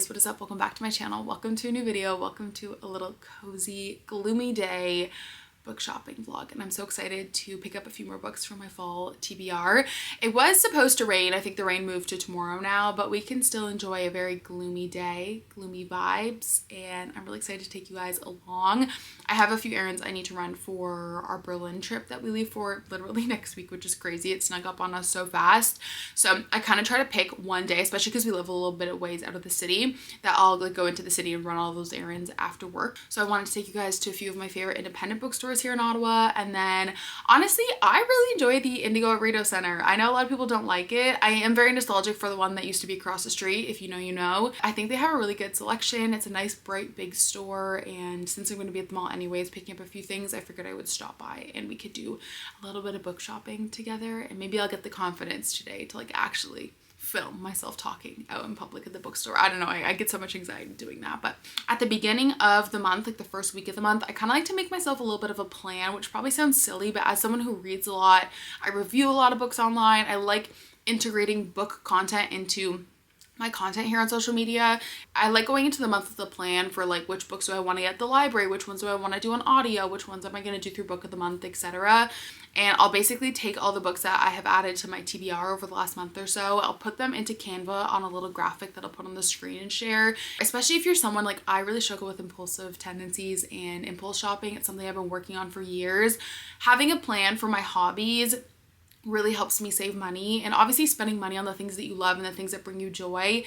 guys, what is up? Welcome back to my channel. Welcome to a new video. Welcome to a little cozy, gloomy day book shopping vlog, and I'm so excited to pick up a few more books for my fall TBR. It was supposed to rain. I think the rain moved to tomorrow now, but we can still enjoy a very gloomy day, gloomy vibes, and I'm really excited to take you guys along. I have a few errands I need to run for our Berlin trip that we leave for literally next week, which is crazy. It snuck up on us so fast. So I kind of try to pick one day, especially because we live a little bit of ways out of the city, that I'll like go into the city and run all those errands after work. So I wanted to take you guys to a few of my favorite independent bookstores here in Ottawa. And then honestly, I really enjoy the Indigo at Rideau Center. I know a lot of people don't like it. I am very nostalgic for the one that used to be across the street. If you know, you know. I think they have a really good selection. It's a nice, bright, big store. And since I'm going to be at the mall anyways, picking up a few things, I figured I would stop by and we could do a little bit of book shopping together. And maybe I'll get the confidence today to like actually film myself talking out in public at the bookstore. I don't know, I get so much anxiety doing that. But at the beginning of the month, like the first week of the month, I kind of like to make myself a little bit of a plan, which probably sounds silly, but as someone who reads a lot, I review a lot of books online, I like integrating book content into my content here on social media. I like going into the month with a plan for like which books do I want to get at the library, which ones do I want to do on audio, which ones am I going to do through book of the month, etc. And I'll basically take all the books that I have added to my TBR over the last month or so. I'll put them into Canva on a little graphic that I'll put on the screen and share. Especially if you're someone like I really struggle with impulsive tendencies and impulse shopping. It's something I've been working on for years. Having a plan for my hobbies really helps me save money, and obviously spending money on the things that you love and the things that bring you joy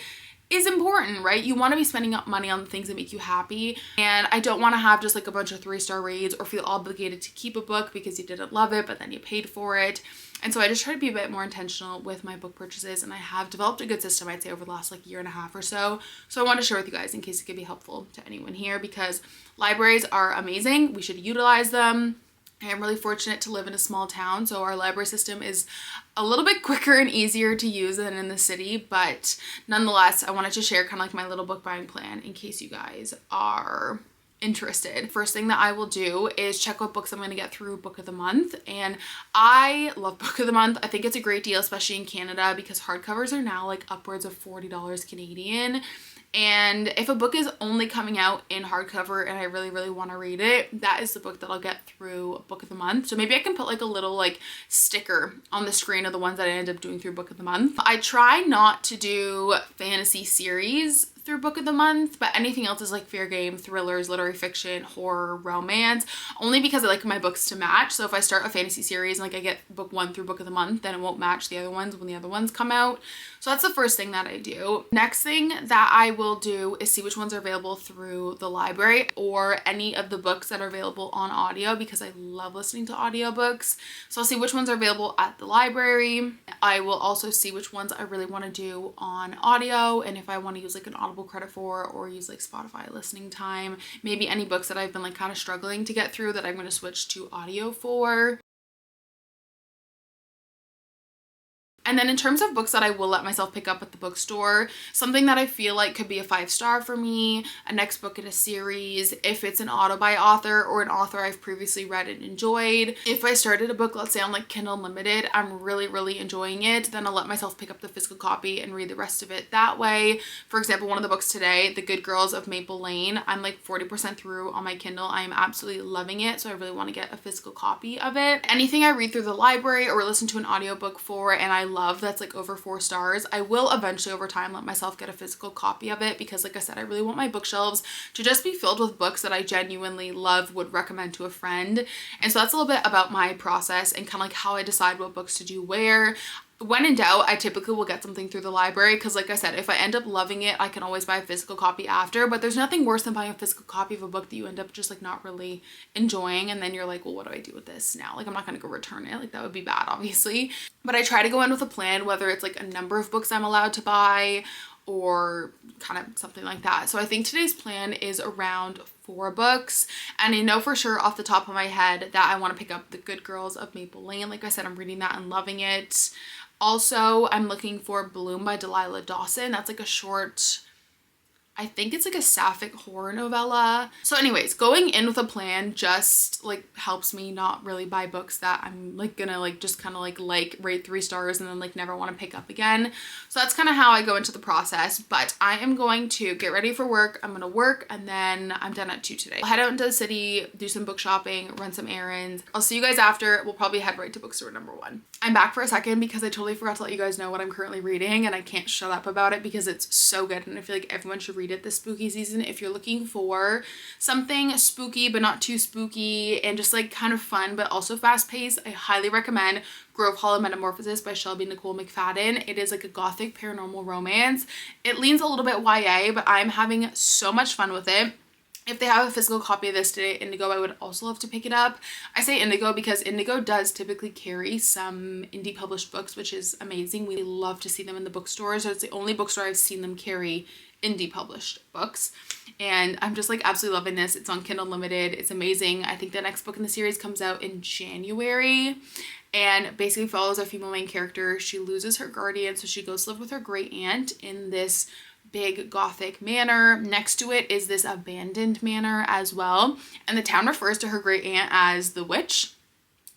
is important, right? You want to be spending up money on the things that make you happy, and I don't want to have just like a bunch of 3-star reads or feel obligated to keep a book because you didn't love it but then you paid for it. And so I just try to be a bit more intentional with my book purchases, and I have developed a good system, I'd say, over the last like year and a half or so. So I want to share with you guys in case it could be helpful to anyone here, because libraries are amazing. We should utilize them. I am really fortunate to live in a small town, so our library system is a little bit quicker and easier to use than in the city, but nonetheless, I wanted to share kind of like my little book buying plan in case you guys are interested. First thing that I will do is check what books I'm going to get through book of the month, and I love book of the month. I think it's a great deal, especially in Canada, because hardcovers are now like upwards of $40 Canadian. And if a book is only coming out in hardcover and I really want to read it, that is the book that I'll get through book of the month. So maybe I can put like a little like sticker on the screen of the ones that I end up doing through book of the month. I try not to do fantasy series through book of the month, but anything else is like fair game, thrillers, literary fiction, horror, romance, only because I like my books to match. So if I start a fantasy series and like I get book 1 through book of the month, then it won't match the other ones when the other ones come out. So that's the first thing that I do. Next thing that I will do is see which ones are available through the library or any of the books that are available on audio, because I love listening to audiobooks. So I'll see which ones are available at the library. I will also see which ones I really want to do on audio, and if I want to use like an Audible credit for or use like Spotify listening time, maybe any books that I've been like kind of struggling to get through that I'm going to switch to audio for. And then in terms of books that I will let myself pick up at the bookstore, something that I feel like could be a 5-star for me, a next book in a series, if it's an auto by author or an author I've previously read and enjoyed. If I started a book, let's say on like Kindle Unlimited, I'm really enjoying it, then I'll let myself pick up the physical copy and read the rest of it that way. For example, one of the books today, The Good Girls of Maple Lane, I'm like 40% through on my Kindle. I am absolutely loving it, so I really want to get a physical copy of it. Anything I read through the library or listen to an audiobook for and I love that's like over 4 stars, I will eventually over time let myself get a physical copy of it, because like I said, I really want my bookshelves to just be filled with books that I genuinely love, would recommend to a friend. And so that's a little bit about my process and kind of like how I decide what books to do where. When in doubt, I typically will get something through the library, because like I said, if I end up loving it, I can always buy a physical copy after. But there's nothing worse than buying a physical copy of a book that you end up just like not really enjoying, and then you're like, well, what do I do with this now? Like, I'm not gonna go return it, like that would be bad, obviously. But I try to go in with a plan, whether it's like a number of books I'm allowed to buy or kind of something like that. So I think today's plan is around 4 books, and I know for sure off the top of my head that I want to pick up The Good Girls of Maple Lane. Like I said, I'm reading that and loving it. Also, I'm looking for Bloom by Delilah Dawson. That's like a short I think it's like a sapphic horror novella. So anyways, going in with a plan just like helps me not really buy books that I'm like gonna like just kind of like rate 3 stars and then like never want to pick up again. So that's kind of how I go into the process. But I am going to get ready for work. I'm gonna work and then I'm done at 2 today. I'll head out into the city, do some book shopping, run some errands. I'll see you guys after. We'll probably head right to bookstore number 1. I'm back for a second because I totally forgot to let you guys know what I'm currently reading, and I can't shut up about it because it's so good and I feel like everyone should read it this spooky season. If you're looking for something spooky but not too spooky and just like kind of fun but also fast paced, I highly recommend Grove Hall Metamorphosis by Shelby Nicole McFadden. It is like a gothic paranormal romance. It leans a little bit YA, but I'm having so much fun with it. If they have a physical copy of this today at Indigo, I would also love to pick it up. I say Indigo because Indigo does typically carry some indie published books, which is amazing. We love to see them in the bookstores. So it's the only bookstore I've seen them carry indie published books. And I'm just like absolutely loving this. It's on Kindle Unlimited. It's amazing. I think the next book in the series comes out in January and basically follows a female main character. She loses her guardian, so she goes to live with her great aunt in this big gothic manor. Next to it is this abandoned manor as well, and the town refers to her great aunt as the witch.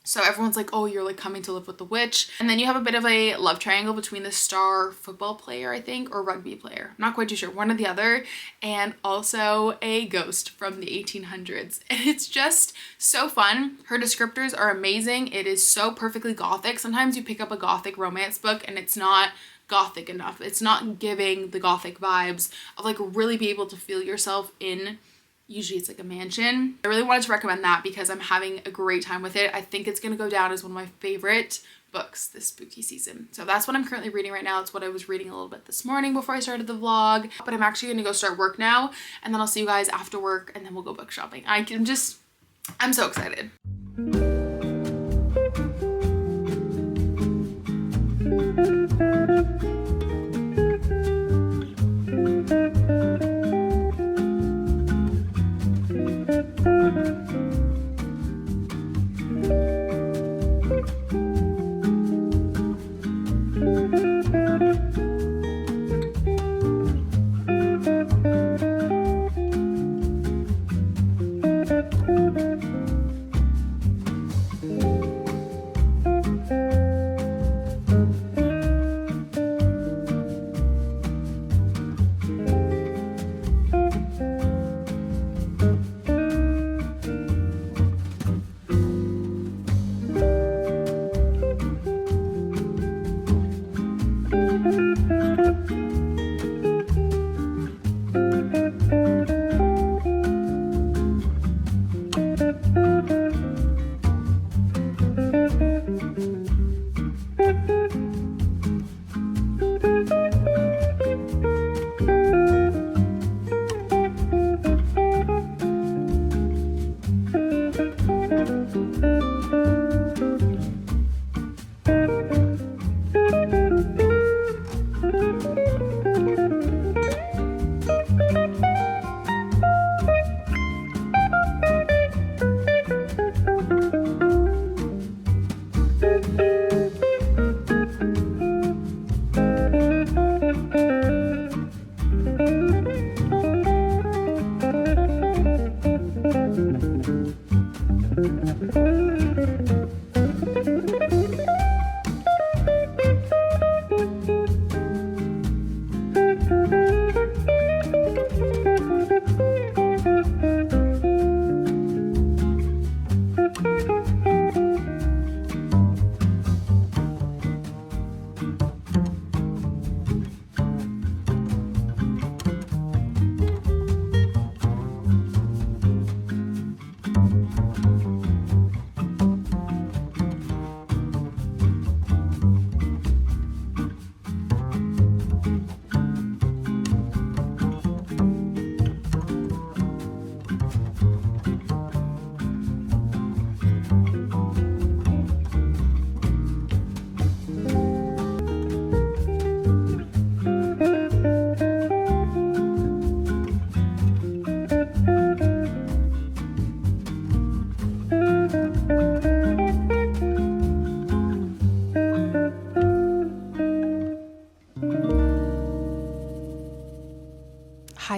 So everyone's like, oh, you're like coming to live with the witch. And then you have a bit of a love triangle between the star football player, I think, or rugby player. I'm not quite too sure, one or the other, and also a ghost from the 1800s. And it's just so fun. Her descriptors are amazing. It is so perfectly gothic. Sometimes you pick up a gothic romance book and it's not gothic enough. It's not giving the gothic vibes of like really be able to feel yourself in, usually it's like a mansion. I really wanted to recommend that because I'm having a great time with it. I think it's gonna go down as one of my favorite books this spooky season. So that's what I'm currently reading right now. It's what I was reading a little bit this morning before I started the vlog, but I'm actually gonna go start work now and then I'll see you guys after work and then we'll go book shopping. I'm so excited.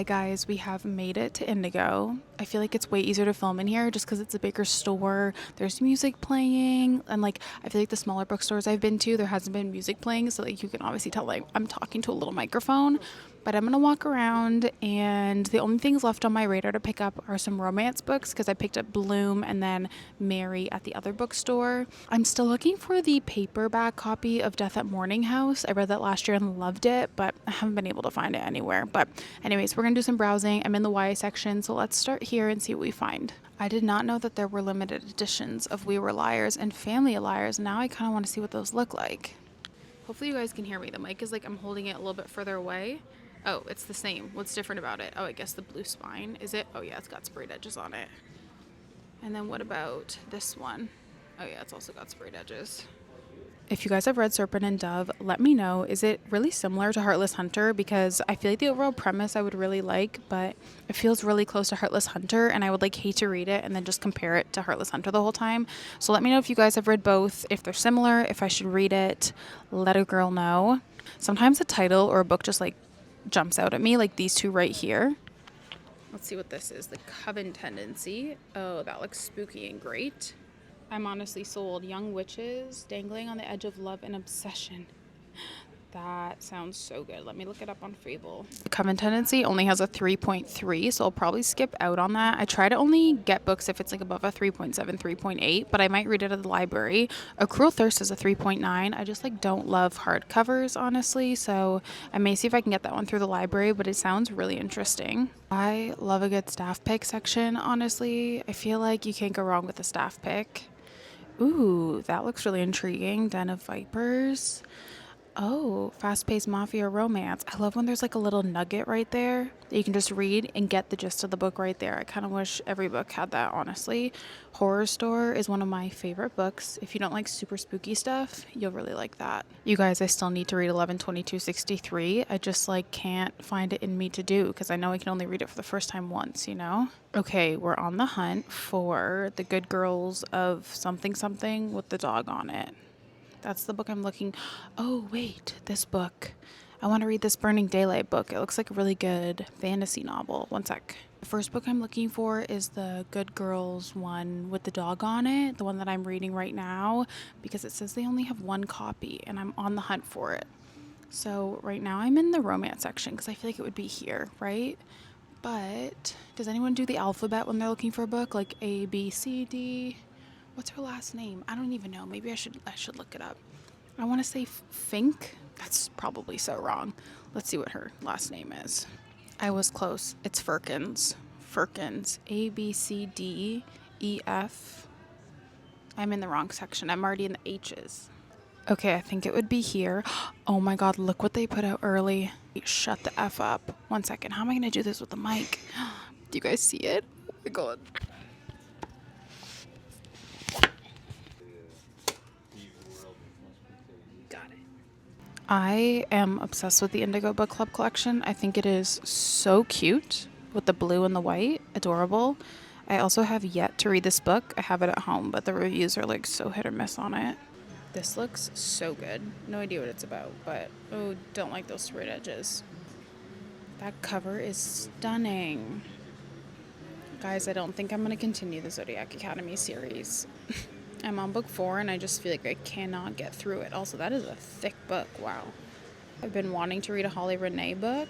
Hi guys, we have made it to Indigo. I feel like it's way easier to film in here just because it's a bigger store. There's music playing, and like I feel like the smaller bookstores I've been to, there hasn't been music playing, so like you can obviously tell like I'm talking to a little microphone. But I'm gonna walk around, and the only things left on my radar to pick up are some romance books because I picked up Bloom and then Mary at the other bookstore. I'm still looking for the paperback copy of Death at Morning House. I read that last year and loved it, but I haven't been able to find it anywhere. But anyways, we're gonna do some browsing. I'm in the YA section, so let's start here and see what we find. I did not know that there were limited editions of We Were Liars and Family of Liars. Now I kind of want to see what those look like. Hopefully you guys can hear me. The mic is like I'm holding it a little bit further away. Oh, it's the same. What's different about it? Oh, I guess the blue spine. Is it? Oh yeah, it's got sprayed edges on it. And then what about this one? Oh yeah, it's also got sprayed edges. If you guys have read Serpent and Dove, let me know. Is it really similar to Heartless Hunter? Because I feel like the overall premise I would really like, but it feels really close to Heartless Hunter, and I would like hate to read it and then just compare it to Heartless Hunter the whole time. So let me know if you guys have read both, if they're similar, if I should read it. Let a girl know. Sometimes a title or a book just like jumps out at me, like these two right here. Let's see what this is. The Coven Tendency. Oh, that looks spooky and great. I'm honestly sold. Young witches dangling on the edge of love and obsession. That sounds so good. Let me look it up on Fable. Coven Tendency only has a 3.3, so I'll probably skip out on that. I try to only get books if it's like above a 3.7, 3.8, but I might read it at the library. A Cruel Thirst is a 3.9. I just like don't love hardcovers, honestly, so I may see if I can get that one through the library, but it sounds really interesting. I love a good staff pick section, honestly. I feel like you can't go wrong with a staff pick. Ooh, that looks really intriguing. Den of Vipers. Oh, fast-paced mafia romance. I love when there's like a little nugget right there that you can just read and get the gist of the book right there. I kind of wish every book had that, honestly. Horror Store is one of my favorite books. If you don't like super spooky stuff, you'll really like that. You guys, I still need to read 11/22/63. I just like can't find it in me to do because I know I can only read it for the first time once, you know? Okay, we're on the hunt for The Good Girls of something something with the dog on it. That's the book I'm looking. Oh, wait, this book. I want to read this Burning Daylight book. It looks like a really good fantasy novel. One sec. The first book I'm looking for is the Good Girls one with the dog on it, the one that I'm reading right now, because it says they only have one copy and I'm on the hunt for it. So right now I'm in the romance section because I feel like it would be here, right? But does anyone do the alphabet when they're looking for a book? Like A, B, C, D? What's her last name? I don't even know. Maybe I should look it up. I want to say Fink. That's probably so wrong. Let's see what her last name is. I was close. It's Firkins. Firkins. A, B, C, D, E, F. I'm in the wrong section. I'm already in the H's. Okay, I think it would be here. Oh my god, look what they put out early. Shut the F up. One second. How am I going to do this with the mic? Do you guys see it? Oh my god. I am obsessed with the Indigo Book Club collection. I think it is so cute with the blue and the white. Adorable. I also have yet to read this book. I have it at home, but the reviews are like so hit or miss on it. This looks so good. No idea what it's about, but oh, don't like those sprayed edges. That cover is stunning. Guys, I don't think I'm going to continue the Zodiac Academy series. I'm on book 4 and I just feel like I cannot get through it. Also, that is a thick book. Wow. I've been wanting to read a Holly Renee book.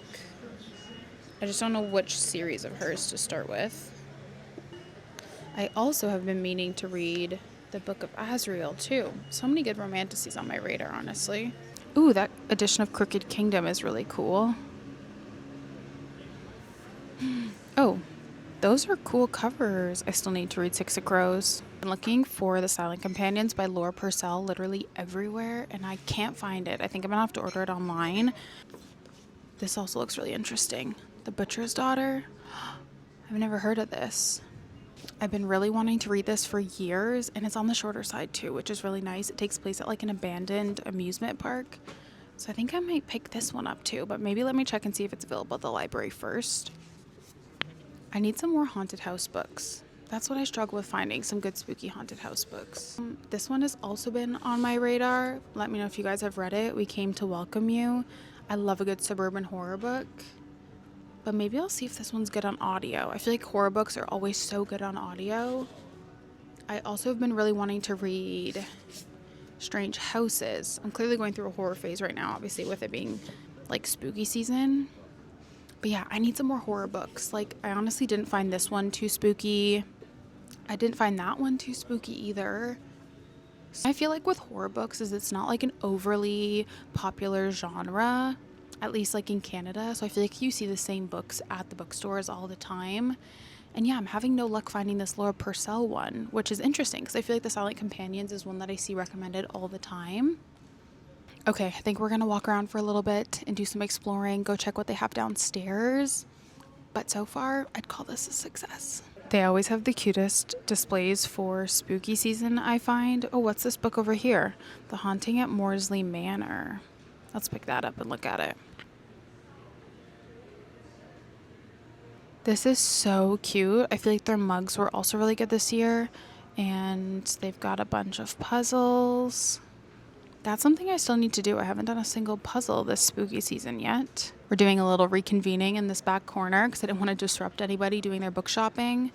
I just don't know which series of hers to start with. I also have been meaning to read the Book of Azrael too. So many good romanticies on my radar, honestly. Ooh, that edition of Crooked Kingdom is really cool. Oh, those are cool covers. I still need to read Six of Crows. I'm looking for The Silent Companions by Laura Purcell literally everywhere, and I can't find it. I think I'm gonna have to order it online. This also looks really interesting. The Butcher's Daughter. I've never heard of this. I've been really wanting to read this for years, and it's on the shorter side too, which is really nice. It takes place at like an abandoned amusement park. So I think I might pick this one up too, but maybe let me check and see if it's available at the library first. I need some more haunted house books. That's what I struggle with finding, some good spooky haunted house books. This one has also been on my radar. Let me know if you guys have read it. We Came to Welcome You. I love a good suburban horror book. but maybe I'll see if this one's good on audio. I feel like horror books are always so good on audio. I also have been really wanting to read Strange Houses. I'm clearly going through a horror phase right now, obviously, with it being like spooky season. But yeah, I need some more horror books. Like, I honestly didn't find this one too spooky. I didn't find that one too spooky either. So I feel like with horror books is it's not like an overly popular genre, at least like in Canada. So I feel like you see the same books at the bookstores all the time. And yeah, I'm having no luck finding this Laura Purcell one, which is interesting because I feel like the Silent Companions is one that I see recommended all the time. Okay, I think we're gonna walk around for a little bit and do some exploring, go check what they have downstairs. But so far, I'd call this a success. They always have the cutest displays for spooky season, I find. Oh, what's this book over here? The Haunting at Morsley Manor. Let's pick that up and look at it. This is so cute. I feel like their mugs were also really good this year. And they've got a bunch of puzzles. That's something I still need to do. I haven't done a single puzzle this spooky season yet. We're doing a little reconvening in this back corner because I didn't want to disrupt anybody doing their book shopping.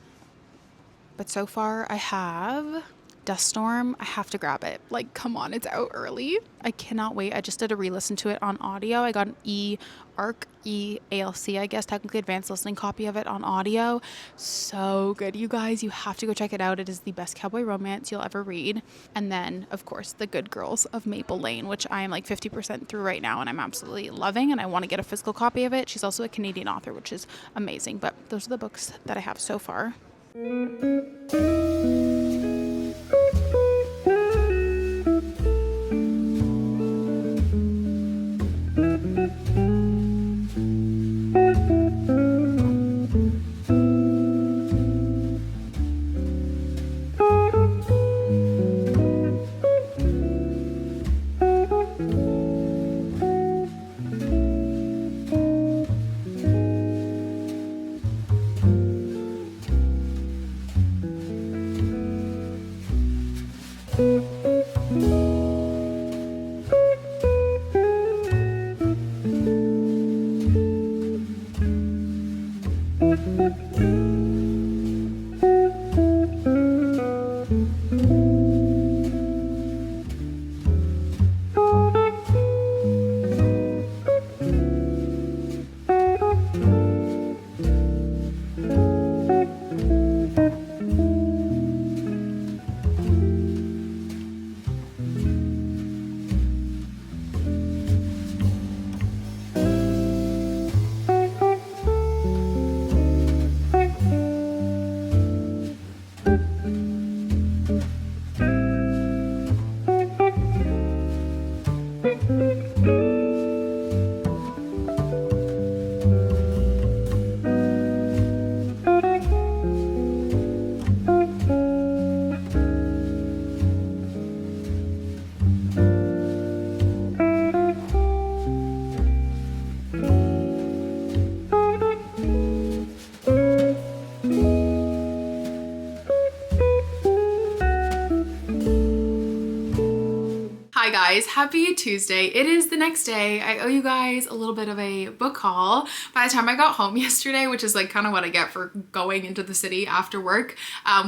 But so far I have Dust Storm. I have to grab it. Like, come on, it's out early. I cannot wait. I just did a re-listen to it on audio. I got an EALC, I guess, technically advanced listening copy of it on audio. So good, you guys. You have to go check it out. It is the best cowboy romance you'll ever read. And then, of course, The Good Girls of Maple Lane, which I am like 50% through right now and I'm absolutely loving, and I want to get a physical copy of it. She's also a Canadian author, which is amazing. But those are the books that I have so far. Hi guys, happy Tuesday. It is the next day. I owe you guys a little bit of a book haul. By the time I got home yesterday, which is like kind of what I get for going into the city after work,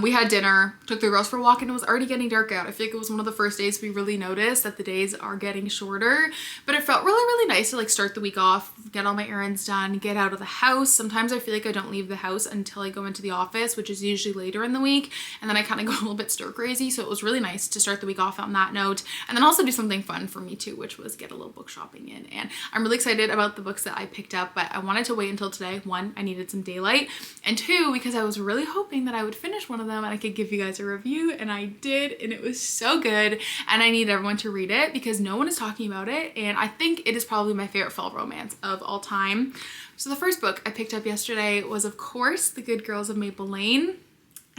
we had dinner, took the girls for a walk, and it was already getting dark out. I feel like it was one of the first days we really noticed that the days are getting shorter, but it felt really nice to like start the week off, get all my errands done, get out of the house. Sometimes I feel like I don't leave the house until I go into the office, which is usually later in the week, and then I kind of go a little bit stir crazy. So it was really nice to start the week off on that note, and then also do something fun for me too, which was get a little book shopping in. And I'm really excited about the books that I picked up, but I wanted to wait until today. One, I needed some daylight, and two, because I was really hoping that I would finish one of them and I could give you guys a review, and I did, and it was so good, and I need everyone to read it because no one is talking about it, and I think it is probably my favorite fall romance of all time. So the first book I picked up yesterday was, of course, The Good Girls of Maple Lane.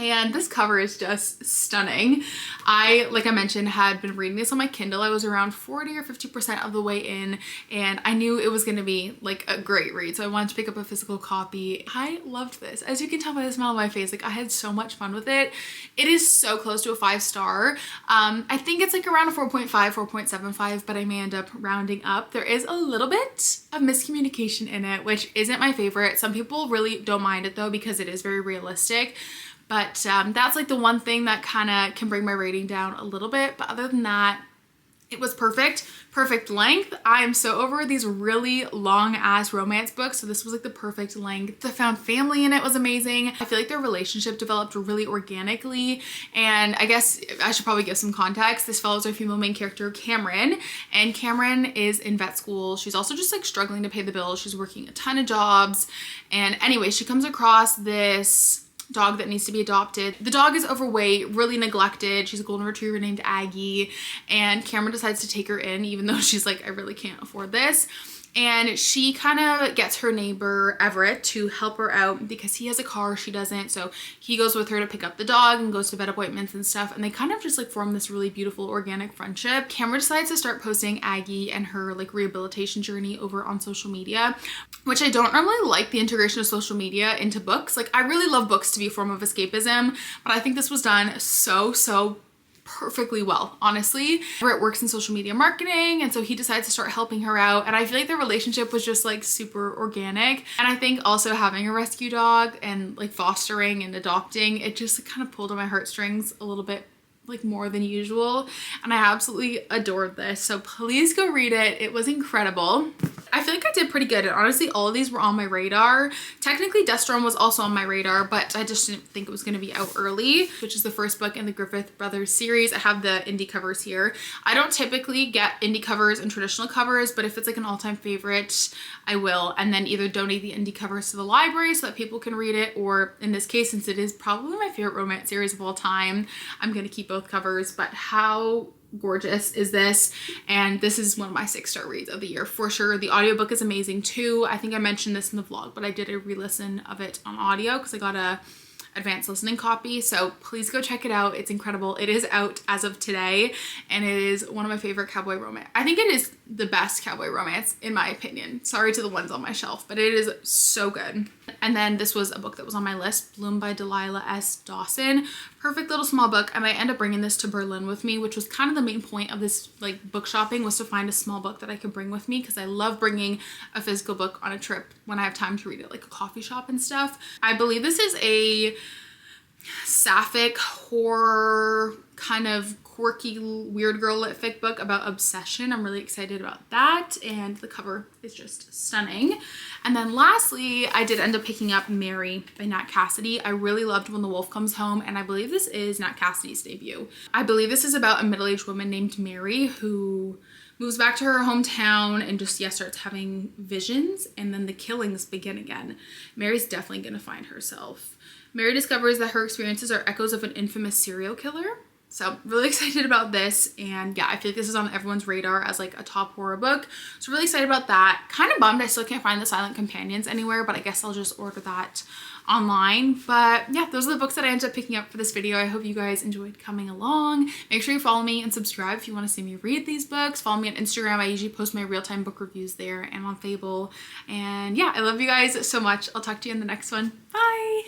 And this cover is just stunning. Like I mentioned, had been reading this on my Kindle. I was around 40 or 50% of the way in, and I knew it was gonna be like a great read. So I wanted to pick up a physical copy. I loved this. As you can tell by the smile on my face, like I had so much fun with it. It is so close to a 5-star. I think it's like around a 4.5, 4.75, but I may end up rounding up. There is a little bit of miscommunication in it, which isn't my favorite. Some people really don't mind it though, because it is very realistic. But that's like the one thing that kind of can bring my rating down a little bit. But other than that, it was perfect length. I am so over these really long ass romance books. So this was like the perfect length. The found family in it was amazing. I feel like their relationship developed really organically. And I guess I should probably give some context. This follows our female main character, Cameron. And Cameron is in vet school. She's also just like struggling to pay the bills. She's working a ton of jobs. And anyway, she comes across this dog that needs to be adopted. The dog is overweight, really neglected. She's a golden retriever named Aggie, and Cameron decides to take her in even though she's like, I really can't afford this. And she kind of gets her neighbor Everett to help her out because he has a car, she doesn't. So he goes with her to pick up the dog and goes to vet appointments and stuff. And they kind of just like form this really beautiful organic friendship. Cameron decides to start posting Aggie and her like rehabilitation journey over on social media, which I don't normally like the integration of social media into books. Like I really love books to be a form of escapism, but I think this was done so perfectly well, honestly. Everett works in social media marketing, and so he decides to start helping her out, and I feel like their relationship was just like super organic. And I think also having a rescue dog and like fostering and adopting, it just kind of pulled on my heartstrings a little bit like more than usual, and I absolutely adored this. So please go read it. It was incredible. I feel like I did pretty good, and honestly all of these were on my radar. Technically Deathstorm was also on my radar, but I just didn't think it was going to be out early, which is the first book in the Griffith Brothers series. I have the indie covers here. I don't typically get indie covers and traditional covers, but if it's like an all-time favorite, I will, and then either donate the indie covers to the library so that people can read it, or in this case, since it is probably my favorite romance series of all time, I'm going to keep both covers. But how gorgeous is this? And this is one of my 6-star reads of the year for sure. The audiobook is amazing too. I think I mentioned this in the vlog, but I did a re-listen of it on audio because I got a advanced listening copy, so please go check it out. It's incredible. It is out as of today, and it is one of my favorite cowboy romance. I think it is the best cowboy romance in my opinion. Sorry to the ones on my shelf, but it is so good. And then this was a book that was on my list, Bloom by Delilah S. Dawson. Perfect little small book. I might end up bringing this to Berlin with me, which was kind of the main point of this like book shopping, was to find a small book that I could bring with me, because I love bringing a physical book on a trip when I have time to read it, like a coffee shop and stuff. I believe this is a sapphic horror kind of quirky weird girl lit fic book about obsession. I'm really excited about that, and the cover is just stunning. And then lastly, I did end up picking up Mary by Nat Cassidy. I really loved When the Wolf Comes Home, and I believe this is Nat Cassidy's debut. I believe this is about a middle-aged woman named Mary who moves back to her hometown and just starts having visions, and then the killings begin again. Mary's definitely gonna find herself. Mary discovers that her experiences are echoes of an infamous serial killer. So really excited about this, and yeah, I feel like this is on everyone's radar as like a top horror book. So really excited about that. Kind of bummed I still can't find The Silent Companions anywhere, but I guess I'll just order that online. But yeah, those are the books that I ended up picking up for this video. I hope you guys enjoyed coming along. Make sure you follow me and subscribe if you want to see me read these books. Follow me on Instagram. I usually post my real-time book reviews there, and on Fable. And yeah, I love you guys so much. I'll talk to you in the next one. Bye!